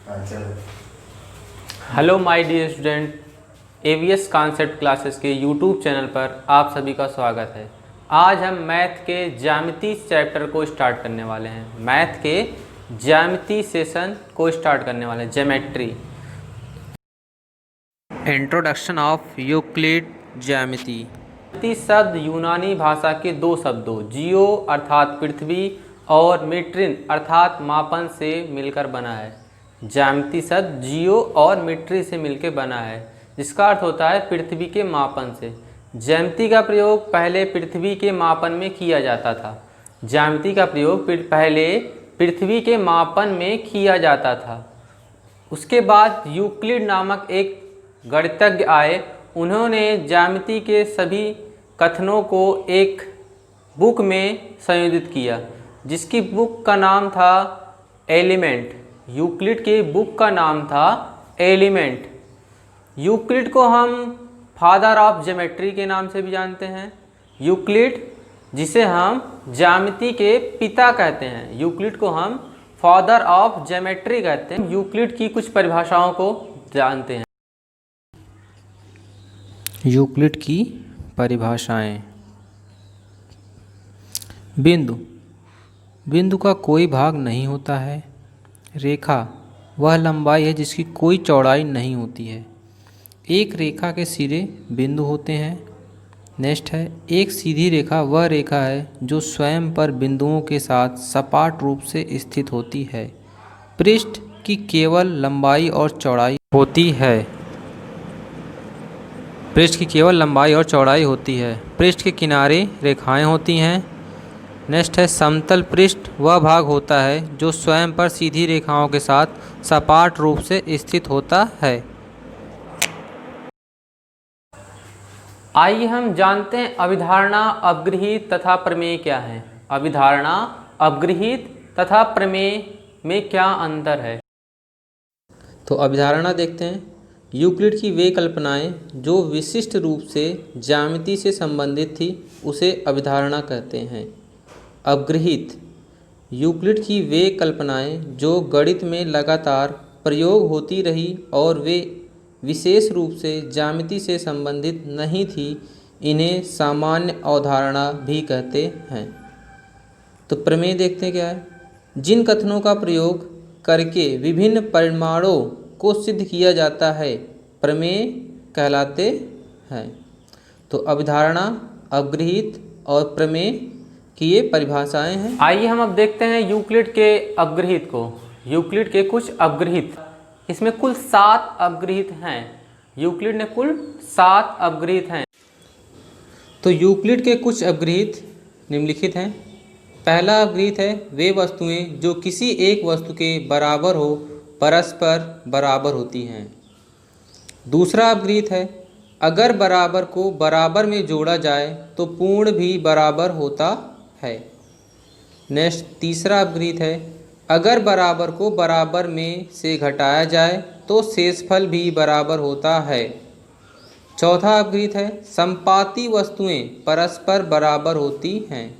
Hello my dear student, AVS concept classes के YouTube channel पर आप सभी का स्वागत है। आज हम मैथ के ज्यामिति चैप्टर को स्टार्ट करने वाले हैं। मैथ के ज्यामिति सेशन को स्टार्ट करने वाले हैं, ज्योमेट्री। इंट्रोडक्शन ऑफ यूक्लिड ज्यामिति। ज्यामिति शब्द यूनानी भाषा के दो शब्दों जियो अर्थात पृथ्वी और मीट्रिन अर्थात मापन से मिलकर बना है। ज्यामिति शब्द जियो और मीट्री से मिलकर बना है, जिसका अर्थ होता है पृथ्वी के मापन से। ज्यामिति का प्रयोग पहले पृथ्वी के मापन में किया जाता था। ज्यामिति का प्रयोग पहले पृथ्वी के मापन में किया जाता था। उसके बाद यूक्लिड नामक एक गणितज्ञ आए। उन्होंने ज्यामिति के सभी कथनों को एक बुक में संयोजित किया, जिसकी बुक का नाम था एलिमेंट। यूक्लिड के बुक का नाम था एलिमेंट। यूक्लिड को हम फादर ऑफ ज्योमेट्री के नाम से भी जानते हैं। यूक्लिड, जिसे हम ज्यामिति के पिता कहते हैं, यूक्लिड को हम फादर ऑफ ज्योमेट्री कहते हैं। यूक्लिड की कुछ परिभाषाओं को जानते हैं। यूक्लिड की परिभाषाएं। बिंदु, बिंदु का कोई भाग नहीं होता है। रेखा, वह लंबाई है जिसकी कोई चौड़ाई नहीं होती है। एक रेखा के सिरे बिंदु होते हैं। नेक्स्ट है, एक सीधी रेखा वह रेखा है जो स्वयं पर बिंदुओं के साथ सपाट रूप से स्थित होती है। पृष्ठ की केवल लंबाई और चौड़ाई होती है। पृष्ठ की केवल लंबाई और चौड़ाई होती है। पृष्ठ के किनारे रेखाएं होती हैं। नेक्स्ट है, समतल पृष्ठ वह भाग होता है जो स्वयं पर सीधी रेखाओं के साथ सपाट रूप से स्थित होता है। आइए हम जानते हैं अभिधारणा, अपगृहीत तथा प्रमेय क्या है। अभिधारणा, अपगृहीत तथा प्रमेय में क्या अंतर है। तो अभिधारणा देखते हैं। यूक्लिड की वे कल्पनाएं जो विशिष्ट रूप से ज्यामिति से संबंधित थी उसे अभिधारणा कहते हैं। अपगृहीत, यूक्लिड की वे कल्पनाएं जो गणित में लगातार प्रयोग होती रही और वे विशेष रूप से ज्यामिति से संबंधित नहीं थी, इन्हें सामान्य अवधारणा भी कहते हैं। तो प्रमेय देखते हैं क्या है। जिन कथनों का प्रयोग करके विभिन्न परिमाणों को सिद्ध किया जाता है, प्रमेय कहलाते हैं। तो अभिधारणा, अपगृहीत और प्रमेय की ये परिभाषाएं हैं। आइए हम अब देखते हैं यूक्लिड के अपगृहीत को। यूक्लिड के कुछ अपगृहीत, इसमें कुल 7 अपगृहीत हैं। यूक्लिड ने कुल 7 अपगृहीत हैं। तो यूक्लिड के कुछ अपगृहीत निम्नलिखित हैं। पहला अपगृहीत है, वे वस्तुएं जो किसी एक वस्तु के बराबर हो परस्पर बराबर होती हैं। दूसरा अपगृहीत है, अगर बराबर को बराबर में जोड़ा जाए तो पूर्ण भी बराबर होता है। नेक्स्ट, तीसरा अपगृहीत है, अगर बराबर को बराबर में से घटाया जाए तो शेषफल भी बराबर होता है। चौथा अपगृहीत है, संपाती वस्तुएं परस्पर बराबर होती हैं।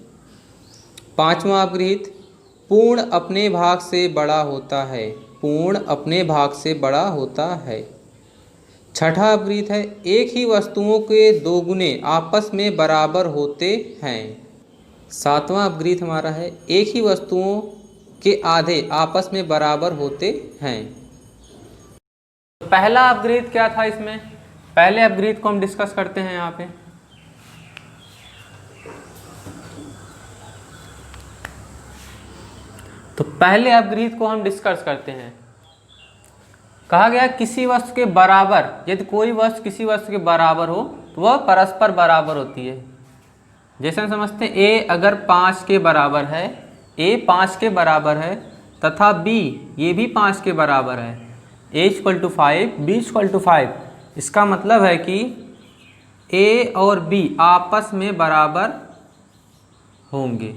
पांचवा अपगृहीत, पूर्ण अपने भाग से बड़ा होता है। पूर्ण अपने भाग से बड़ा होता है। छठा अपगृहीत है, एक ही वस्तुओं के दो गुने आपस में बराबर होते हैं। सातवां अपगृहीत हमारा है, एक ही वस्तुओं के आधे आपस में बराबर होते हैं। पहला अपगृहीत क्या था इसमें? पहले अपगृहीत को हम डिस्कस करते हैं यहाँ पे। तो पहले अपगृहीत को हम डिस्कस करते हैं। कहा गया किसी वस्तु के बराबर, यदि कोई वस्तु किसी वस्तु के बराबर हो तो वह परस्पर बराबर होती है। जैसे हम समझते हैं a अगर 5 के बराबर है, a 5 के बराबर है तथा b ये भी 5 के बराबर है, a = 5, b = 5, इसका मतलब है कि a और b आपस में बराबर होंगे।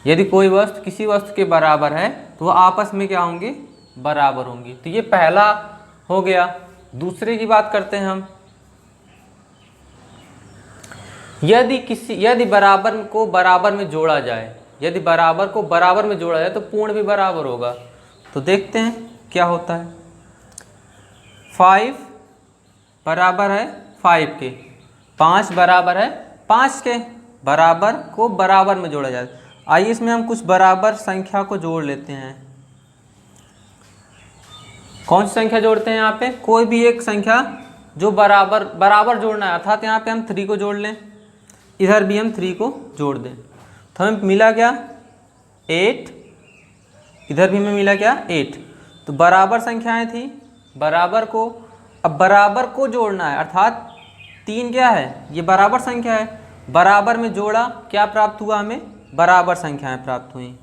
यदि कोई वस्तु किसी वस्तु के बराबर है तो वह आपस में क्या होंगे? बराबर होंगी। तो ये पहला हो गया। दूसरे की बात करते हैं हम। यदि बराबर को बराबर में जोड़ा जाए, यदि बराबर को बराबर में जोड़ा जाए तो पूर्ण भी बराबर होगा। तो देखते हैं क्या होता है? 5 बराबर है 5 के, 5 बराबर है 5 के, बराबर को बराबर में जोड़ा जाए। आइए इसमें हम कुछ बराबर संख्या को जोड़ लेते हैं। कौन सी संख्या जोड़ते हैं यहाँ पे? कोई भी एक संख्या जो बराबर बराबर जोड़ना है, अर्थात यहाँ पे हम 3 को जोड़ लें, इधर भी हम 3 को जोड़ दें, तो हमें मिला क्या? 8, इधर भी हमें मिला क्या? 8। तो बराबर संख्याएं थी, बराबर को, अब बराबर को जोड़ना है, अर्थात 3 क्या है? ये बराबर संख्या है, बराबर में जोड़ा, क्या प्राप्त हुआ? हमें बराबर संख्याएं प्राप्त हुई।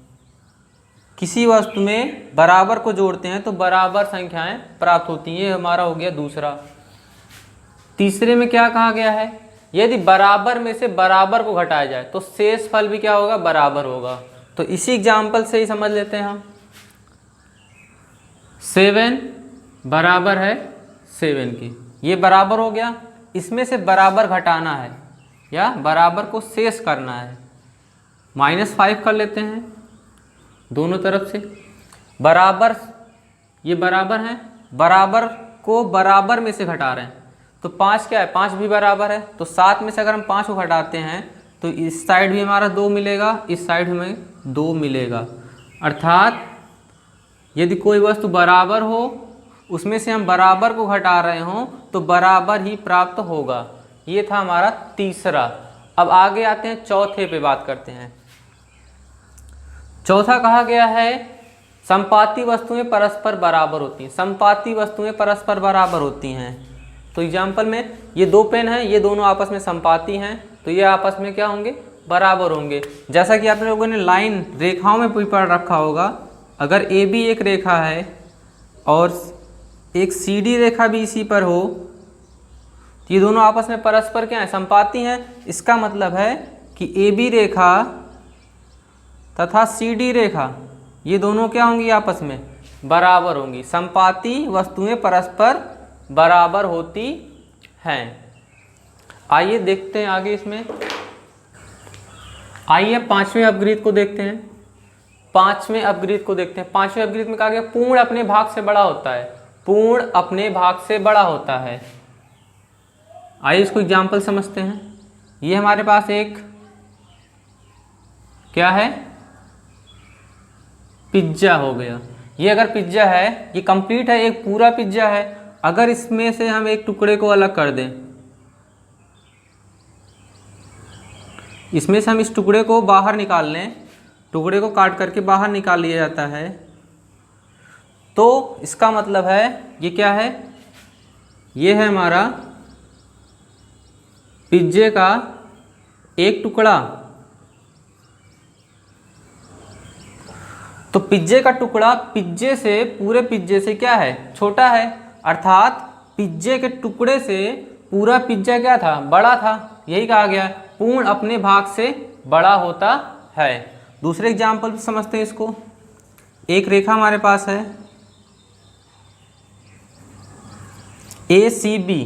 किसी वस्तु में बराबर को जोड़ते हैं तो बराबर संख्याएं प्राप्त होती हैं। ये हमारा हो गया दूसरा। तीसरे में क्या कहा गया है? यदि बराबर में से बराबर को घटाया जाए तो शेष फल भी क्या होगा? बराबर होगा। तो इसी एग्जाम्पल से ही समझ लेते हैं हम। 7 बराबर है 7 की, ये बराबर हो गया। इसमें से बराबर घटाना है या बराबर को शेष करना है, -5 कर लेते हैं दोनों तरफ से। बराबर, ये बराबर है, बराबर को बराबर में से घटा रहे हैं, तो 5 क्या है? 5 भी बराबर है। तो 7 में से अगर हम 5 को घटाते हैं तो इस साइड भी हमारा 2 मिलेगा, इस साइड हमें 2 मिलेगा। अर्थात यदि कोई वस्तु बराबर हो, उसमें से हम बराबर को घटा रहे हों, तो बराबर ही प्राप्त होगा। ये था हमारा तीसरा। अब आगे आते हैं, चौथे पे बात करते हैं। चौथा कहा गया है संपाती वस्तुएं परस्पर बराबर होती हैं। संपाती वस्तुएं परस्पर बराबर होती हैं। तो एग्जाम्पल में ये 2 पेन हैं, ये दोनों आपस में संपाती हैं, तो ये आपस में क्या होंगे? बराबर होंगे। जैसा कि आप लोगों ने लाइन रेखाओं में भी पढ़ रखा होगा, अगर ए बी एक रेखा है और एक सी डी रेखा भी इसी पर हो, तो ये दोनों आपस में परस्पर क्या है? संपाती हैं। इसका मतलब है कि ए बी रेखा तथा सी डी रेखा, ये दोनों क्या होंगी? आपस में बराबर होंगी। संपाती वस्तुएं परस्पर बराबर होती हैं। आइए देखते हैं आगे इसमें। आइए 5वें अपग्रीड को देखते हैं। 5वें अपग्रीड को देखते हैं। 5वें अपग्रीड में कहा गया पूर्ण अपने भाग से बड़ा होता है। पूर्ण अपने भाग से बड़ा होता है। आइए इसको एग्जाम्पल समझते हैं। ये हमारे पास एक क्या है? पिज्जा हो गया। ये अगर पिज्जा है, ये कंप्लीट है, एक पूरा पिज्जा है। अगर इसमें से हम एक टुकड़े को अलग कर दें, इसमें से हम इस टुकड़े को बाहर निकाल लें, टुकड़े को काट करके बाहर निकाल लिया जाता है, तो इसका मतलब है ये क्या है? ये है हमारा पिज्जे का एक टुकड़ा। तो पिज्जे का टुकड़ा पिज्जे से, पूरे पिज्जे से क्या है? छोटा है। अर्थात पिज्जे के टुकड़े से पूरा पिज्जा क्या था? बड़ा था। यही कहा गया पूर्ण अपने भाग से बड़ा होता है। दूसरे एग्जाम्पल भी समझते हैं इसको। एक रेखा हमारे पास है ए सी बी,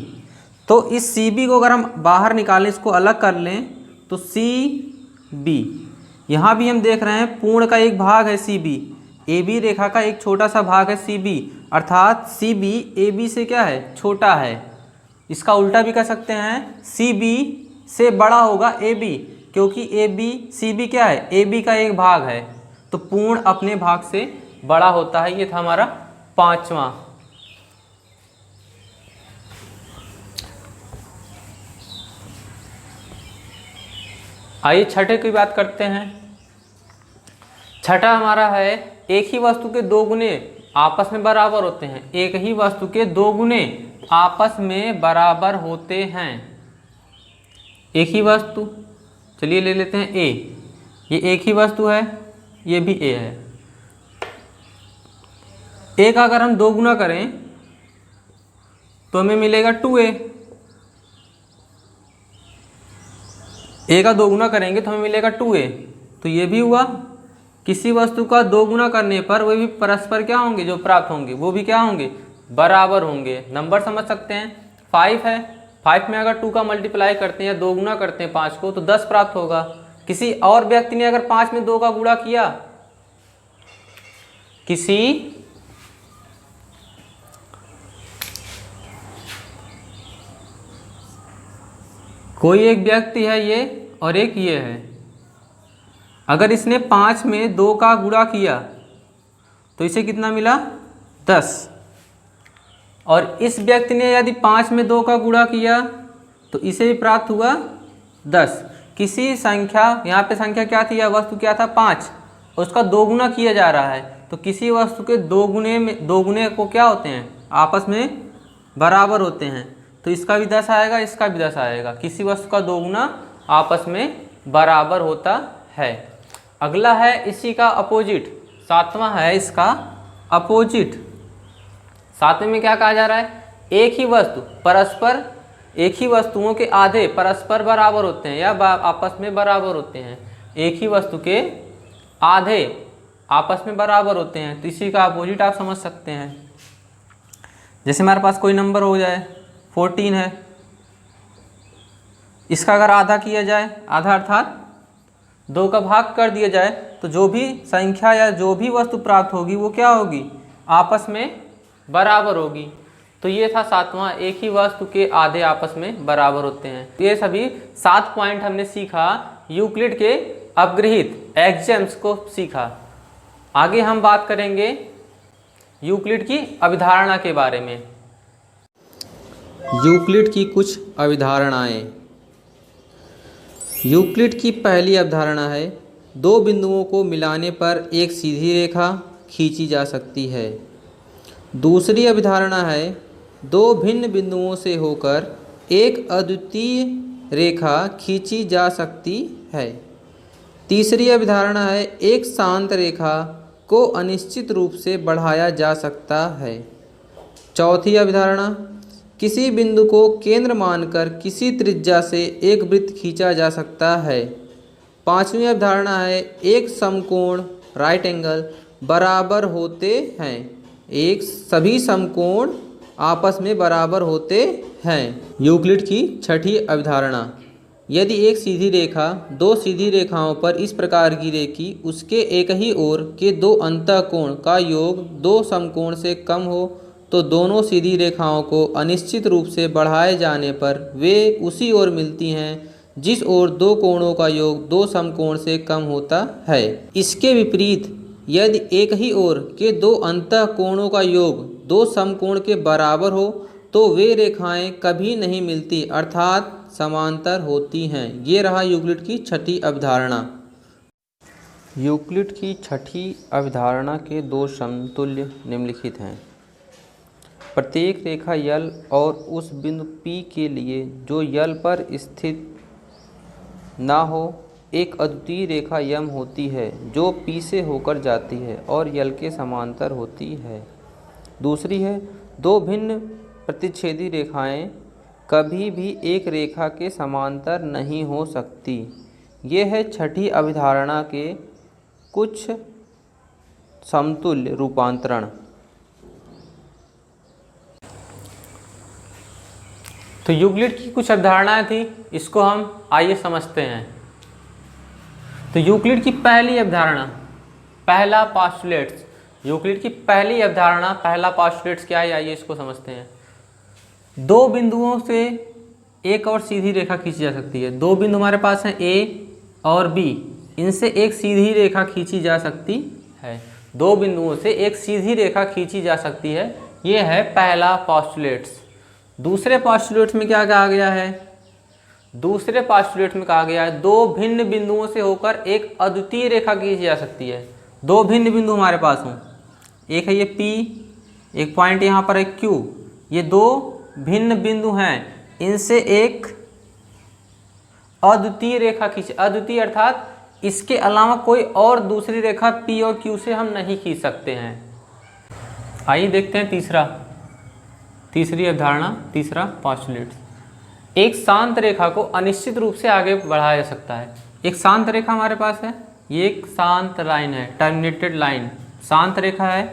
तो इस सी बी को अगर हम बाहर निकालें, इसको अलग कर लें, तो सी बी, यहाँ भी हम देख रहे हैं पूर्ण का एक भाग है सी बी, ए बी रेखा का एक छोटा सा भाग है सी बी, अर्थात सी बी ए बी से क्या है? छोटा है। इसका उल्टा भी कर सकते हैं, सी बी से बड़ा होगा ए बी, क्योंकि ए बी सी बी क्या है? ए बी का एक भाग है, तो पूर्ण अपने भाग से बड़ा होता है। ये था हमारा 5वां। आइए छठे की बात करते हैं। छठा हमारा है एक ही वस्तु के 2 गुने आपस में बराबर होते हैं। एक ही वस्तु के 2 गुने आपस में बराबर होते हैं। एक ही वस्तु, चलिए ले लेते हैं ए, ये एक ही वस्तु है, ये भी ए है। ए का अगर हम 2 गुना करें तो हमें मिलेगा 2a। ए का 2 गुना करेंगे तो हमें मिलेगा 2a। तो ये भी हुआ। किसी वस्तु का 2 गुना करने पर वे भी परस्पर क्या होंगे? जो प्राप्त होंगे वो भी क्या होंगे? बराबर होंगे। नंबर समझ सकते हैं। 5 है, 5 में अगर 2 का मल्टीप्लाई करते हैं या 2 गुना करते हैं 5 को, तो 10 प्राप्त होगा। किसी और व्यक्ति ने अगर 5 में 2 का गुणा किया, किसी कोई एक व्यक्ति है ये और एक ये है। अगर इसने 5 में 2 का गुणा किया तो इसे कितना मिला? 10। और इस व्यक्ति ने यदि 5 में 2 का गुणा किया तो इसे भी प्राप्त हुआ 10। किसी संख्या, यहाँ पे संख्या क्या थी या वस्तु क्या था? 5, उसका 2 गुना किया जा रहा है। तो किसी वस्तु के 2 गुने को क्या होते हैं? आपस में बराबर होते हैं। तो इसका भी 10 आएगा, इसका भी 10 आएगा। किसी वस्तु का 2 गुना आपस में बराबर होता है। अगला है इसी का अपोजिट, 7वां है इसका अपोजिट। 7वें में क्या कहा जा रहा है? एक ही वस्तुओं के आधे परस्पर बराबर होते हैं या आपस में बराबर होते हैं। एक ही वस्तु के आधे आपस में बराबर होते हैं। तो इसी का अपोजिट आप समझ सकते हैं। जैसे हमारे पास कोई नंबर हो जाए, 14 है, इसका अगर आधा किया जाए, आधा अर्थात 2 का भाग कर दिया जाए, तो जो भी संख्या या जो भी वस्तु प्राप्त होगी वो क्या होगी? आपस में बराबर होगी। तो ये था 7वां, एक ही वस्तु के आधे आपस में बराबर होते हैं। ये सभी 7 पॉइंट हमने सीखा, यूक्लिड के अपग्रहित एक्सियम्स को सीखा। आगे हम बात करेंगे यूक्लिड की अभिधारणा के बारे में। यूक्लिड की कुछ अभिधारणाएं। यूक्लिड की पहली अवधारणा है, 2 बिंदुओं को मिलाने पर एक सीधी रेखा खींची जा सकती है। दूसरी अवधारणा है, 2 भिन्न बिंदुओं से होकर एक अद्वितीय रेखा खींची जा सकती है। तीसरी अवधारणा है, एक शांत रेखा को अनिश्चित रूप से बढ़ाया जा सकता है। चौथी अवधारणा, किसी बिंदु को केंद्र मानकर किसी त्रिज्या से एक वृत्त खींचा जा सकता है। पांचवी अवधारणा है, एक समकोण राइट एंगल बराबर होते हैं। सभी समकोण आपस में बराबर होते हैं। यूक्लिड की छठी अवधारणा, यदि एक सीधी रेखा 2 सीधी रेखाओं पर इस प्रकार गिरे कि उसके एक ही ओर के 2 अंतःकोण का योग 2 समकोण से कम हो, तो दोनों सीधी रेखाओं को अनिश्चित रूप से बढ़ाए जाने पर वे उसी ओर मिलती हैं जिस ओर 2 कोणों का योग 2 समकोण से कम होता है। इसके विपरीत यदि एक ही ओर के 2 अंतःकोणों का योग 2 समकोण के बराबर हो तो वे रेखाएं कभी नहीं मिलती, अर्थात समांतर होती हैं। ये रहा यूक्लिड की छठी अवधारणा। यूक्लिड की छठी अवधारणा के 2 समतुल्य निम्नलिखित हैं। प्रत्येक रेखा यल और उस बिंदु P के लिए जो यल पर स्थित ना हो एक अद्वितीय रेखा यम होती है जो P से होकर जाती है और यल के समांतर होती है। दूसरी है, 2 भिन्न प्रतिच्छेदी रेखाएं कभी भी एक रेखा के समांतर नहीं हो सकती। ये है छठी अवधारणा के कुछ समतुल्य रूपांतरण। तो यूक्लिड की कुछ अवधारणाएं थी, इसको हम आइए समझते हैं। तो यूक्लिड की पहली अवधारणा, पहला पोस्टुलेट्स। यूक्लिड की पहली अवधारणा, पहला पोस्टुलेट्स क्या है, आइए इसको समझते हैं। 2 बिंदुओं से एक और सीधी रेखा खींची जा सकती है। 2 बिंदु हमारे पास हैं A और B, इनसे एक सीधी रेखा खींची जा सकती है। 2 बिंदुओं से एक सीधी रेखा खींची जा सकती है, ये है पहला पोस्टुलेट्स। दूसरे पोस्टुलेट्स में क्या कहा गया है? दूसरे पोस्टुलेट्स में कहा गया है 2 भिन्न बिंदुओं से होकर एक अद्वितीय रेखा खींची जा सकती है। 2 भिन्न बिंदु हमारे पास हों, एक है ये P, एक पॉइंट यहाँ पर है Q, ये 2 भिन्न बिंदु हैं, इनसे एक अद्वितीय रेखा खींचे। अद्वितीय अर्थात इसके अलावा कोई और दूसरी रेखा P और Q से हम नहीं खींच सकते हैं। आइए देखते हैं तीसरी अवधारणा, तीसरा पोस्टुलेट्स। एक शांत रेखा को अनिश्चित रूप से आगे बढ़ाया जा सकता है। एक शांत रेखा हमारे पास है, ये एक शांत लाइन है, टर्मिनेटेड लाइन, शांत रेखा है।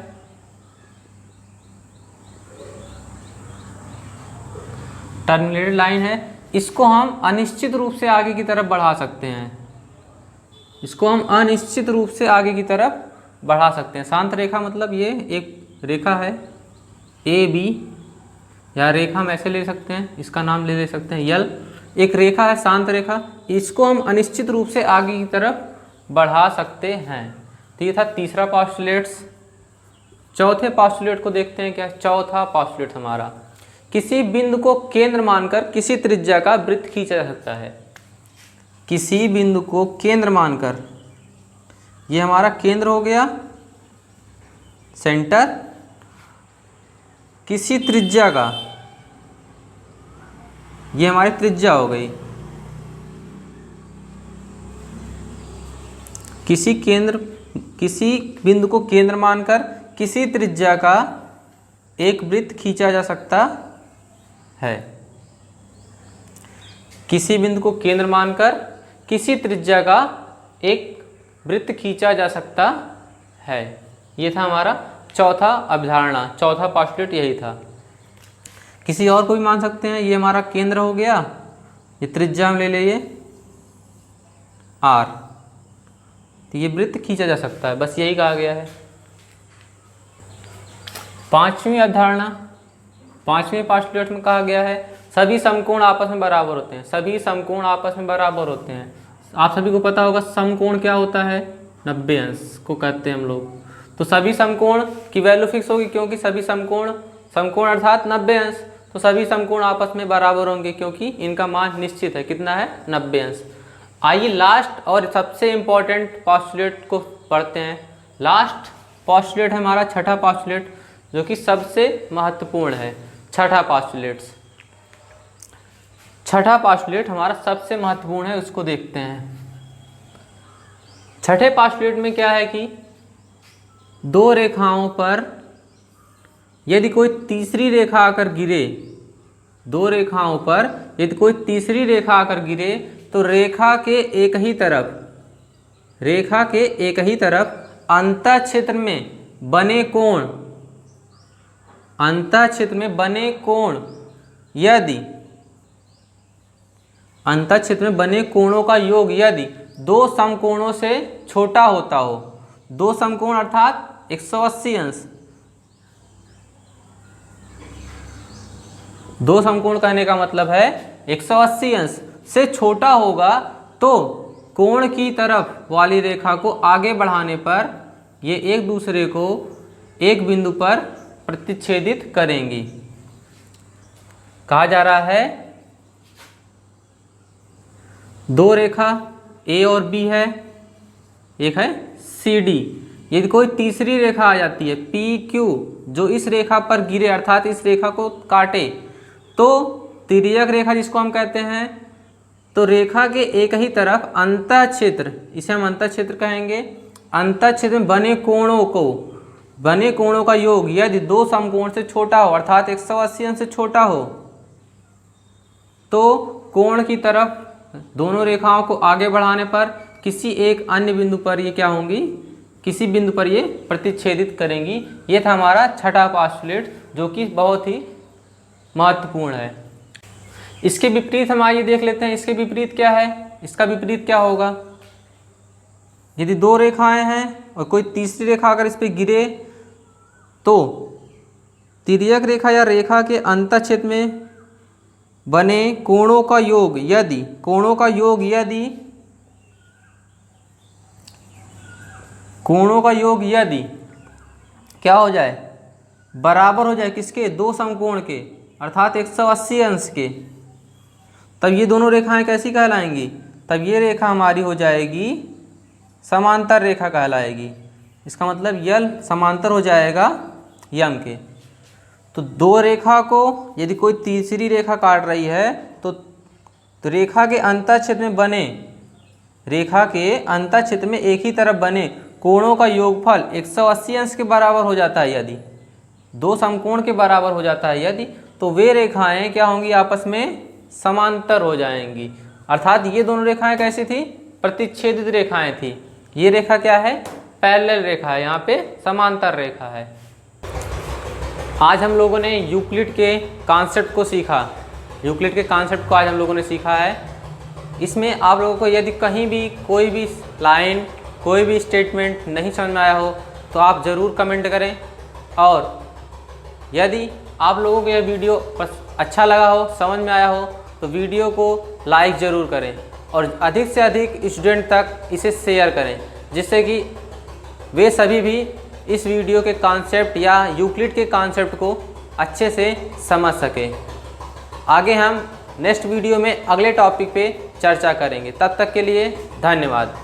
टर्मिनेटेड लाइन है, इसको हम अनिश्चित रूप से आगे की तरफ बढ़ा सकते हैं। इसको हम अनिश्चित रूप से आगे की तरफ बढ़ा सकते हैं। शांत रेखा मतलब ये एक रेखा है AB, या रेखा हम ऐसे ले सकते हैं, इसका नाम ले सकते हैं यल। एक रेखा है शांत रेखा, इसको हम अनिश्चित रूप से आगे की तरफ बढ़ा सकते हैं। तो ये था तीसरा पॉस्टुलेट्स। चौथे पॉस्टुलेट को देखते हैं क्या। चौथा पॉस्टुलेट हमारा, किसी बिंदु को केंद्र मानकर किसी त्रिज्या का वृत्त खींचा जा सकता है। किसी बिंदु को केंद्र मानकर, ये हमारा केंद्र हो गया सेंटर, किसी त्रिज्या का, ये हमारी त्रिज्या हो गई, किसी बिंदु को केंद्र मानकर किसी त्रिज्या का एक वृत्त खींचा जा सकता है। किसी बिंदु को केंद्र मानकर किसी त्रिज्या का एक वृत्त खींचा जा सकता है। ये था हमारा चौथा अवधारणा, चौथा पोस्टुलेट यही था। किसी और को भी मान सकते हैं। ये हमारा केंद्र हो गया, ये त्रिज्या हम ले लिए r, तो ये वृत्त खींचा जा सकता है, बस यही कहा गया है। पांचवी अवधारणा, पांचवें पोस्टुलेट में कहा गया है सभी समकोण आपस में बराबर होते हैं। सभी समकोण आपस में बराबर होते हैं। आप सभी को पता होगा समकोण क्या होता है, 90 अंश को कहते हैं हम लोग। तो सभी समकोण की वैल्यू फिक्स होगी, क्योंकि सभी समकोण अर्थात 90 अंश, तो सभी समकोण आपस में बराबर होंगे क्योंकि इनका मान निश्चित है। कितना है, 90 अंश। आइए लास्ट और सबसे इम्पोर्टेंट पोस्टुलेट को पढ़ते हैं। लास्ट पोस्टुलेट है हमारा छठा पोस्टुलेट, जो कि सबसे महत्वपूर्ण है। छठा पोस्टुलेट हमारा सबसे महत्वपूर्ण है, उसको देखते हैं। छठे पोस्टुलेट में क्या है कि दो रेखाओं पर यदि कोई तीसरी रेखा आकर गिरे, दो रेखाओं पर यदि कोई तीसरी रेखा आकर गिरे, तो रेखा के एक ही तरफ अंतःक्षेत्र में बने कोणों का योग यदि दो समकोणों से छोटा होता हो, दो समकोण अर्थात 180 अंश, दो समकोण कहने का मतलब है 180 अंश से छोटा होगा, तो कोण की तरफ वाली रेखा को आगे बढ़ाने पर ये एक दूसरे को एक बिंदु पर प्रतिच्छेदित करेंगी। कहा जा रहा है दो रेखा ए और बी है, एक है सी डी, यदि कोई तीसरी रेखा आ जाती है पी क्यू, जो इस रेखा पर गिरे अर्थात इस रेखा को काटे, तो तिर्यक रेखा जिसको हम कहते हैं, तो रेखा के एक ही तरफ अंतःक्षेत्र, इसे हम अंतःक्षेत्र कहेंगे, अंतःक्षेत्र में बने कोणों का योग यदि दो समकोण से छोटा हो अर्थात 180 अंश से छोटा हो, तो कोण की तरफ दोनों रेखाओं को आगे बढ़ाने पर किसी एक अन्य बिंदु पर ये क्या होंगी, किसी बिंदु पर ये प्रतिच्छेदित करेंगी। ये था हमारा छठा पोस्टुलेट, जो कि बहुत ही महत्वपूर्ण है। इसके विपरीत हम आइए देख लेते हैं, इसके विपरीत क्या है। इसका विपरीत क्या होगा, यदि दो रेखाएं हैं और कोई तीसरी रेखा अगर इस पर गिरे, तो तिर्यक रेखा या रेखा के अंतःक्षेत्र में बने कोणों का योग यदि क्या हो जाए, बराबर हो जाए किसके, दो समकोण के अर्थात 180 अंश के, तब ये दोनों रेखाएं कैसी कहलाएंगी, तब ये रेखा हमारी हो जाएगी समांतर रेखा कहलाएगी। इसका मतलब यल समांतर हो जाएगा यम के। तो दो रेखा को यदि कोई तीसरी रेखा काट रही है, तो रेखा के अंतःक्षेत्र में एक ही तरफ बने कोणों का योगफल 180 अंश के बराबर हो जाता है, यदि दो समकोण के बराबर हो जाता है यदि, तो वे रेखाएं क्या होंगी, आपस में समांतर हो जाएंगी। अर्थात ये दोनों रेखाएं कैसी थी, प्रतिच्छेदित रेखाएं थी। ये रेखा क्या है, पैरेलल रेखा है, यहाँ पे समांतर रेखा है। आज हम लोगों ने यूक्लिड के कॉन्सेप्ट को सीखा, यूक्लिड के कॉन्सेप्ट को आज हम लोगों ने सीखा है। इसमें आप लोगों को यदि कहीं भी कोई भी लाइन, कोई भी स्टेटमेंट नहीं समझ में आया हो, तो आप ज़रूर कमेंट करें। और यदि आप लोगों को यह वीडियो अच्छा लगा हो, समझ में आया हो, तो वीडियो को लाइक ज़रूर करें और अधिक से अधिक स्टूडेंट तक इसे शेयर करें, जिससे कि वे सभी भी इस वीडियो के कॉन्सेप्ट या यूक्लिड के कॉन्सेप्ट को अच्छे से समझ सकें। आगे हम नेक्स्ट वीडियो में अगले टॉपिक पे चर्चा करेंगे। तब तक के लिए धन्यवाद।